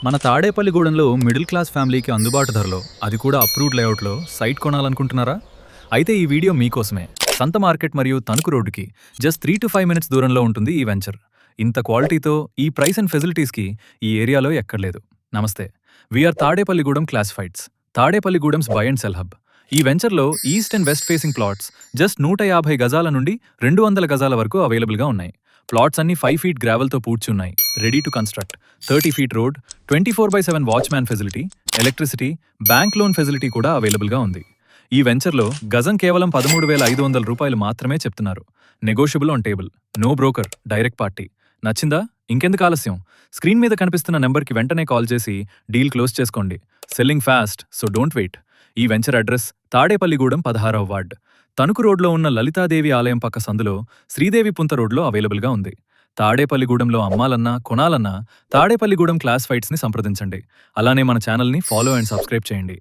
మన తాడేపల్లిగూడెంలో middle class ఫ్యామిలీకి అందుబాటు ధరలో, అది కూడా అప్రూవ్డ్ లేఅవుట్లో సైట్ కొనాలనుకుంటున్నారా? అయితే ఈ వీడియో మీకోసమే. సంత మార్కెట్ మరియు తణుకు రోడ్డుకి జస్ట్ 3 to 5 మినిట్స్ దూరంలో ఉంటుంది ఈ వెంచర్. ఇంత క్వాలిటీతో ఈ ప్రైస్ అండ్ ఫెసిలిటీస్కి ఈ ఏరియాలో ఎక్కర్లేదు. నమస్తే, we are Tadepalligudem classifieds, Tadepalligudem's buy and sell hub. ఈ వెంచర్లో east and west facing plots just 150 గజాల నుండి 200 గజాల వరకు అవైలబుల్గా ఉన్నాయి. ప్లాట్స్ అన్ని 5 feet గ్రావెల్తో పూడ్చున్నాయి, ready to construct. 30 feet road, 24/7 watchman facility, electricity, bank loan facility కూడా అవైలబుల్గా ఉంది. ఈ వెంచర్లో గజం కేవలం 13,500 రూపాయలు మాత్రమే చెప్తున్నారు. Negotiable on table, no broker, direct party. నచ్చిందా? ఇంకెందుకు ఆలస్యం? స్క్రీన్ మీద కనిపిస్తున్న నెంబర్కి వెంటనే కాల్ చేసి డీల్ క్లోజ్ చేసుకోండి. Selling fast, so don't wait. ఈ వెంచర్ అడ్రస్ తాడేపల్లిగూడెం 16వ వార్డ్, తణుకు రోడ్లో ఉన్న లలితాదేవి ఆలయం పక్క సందులో శ్రీదేవి పుంత రోడ్లో అవైలబుల్గా ఉంది. తాడేపల్లిగూడెంలో అమ్మాలన్నా కొనాలన్నా తాడేపల్లిగూడెం క్లాసిఫైడ్స్ని సంప్రదించండి. అలానే మన ఛానల్ని ఫాలో అండ్ సబ్స్క్రైబ్ చేయండి.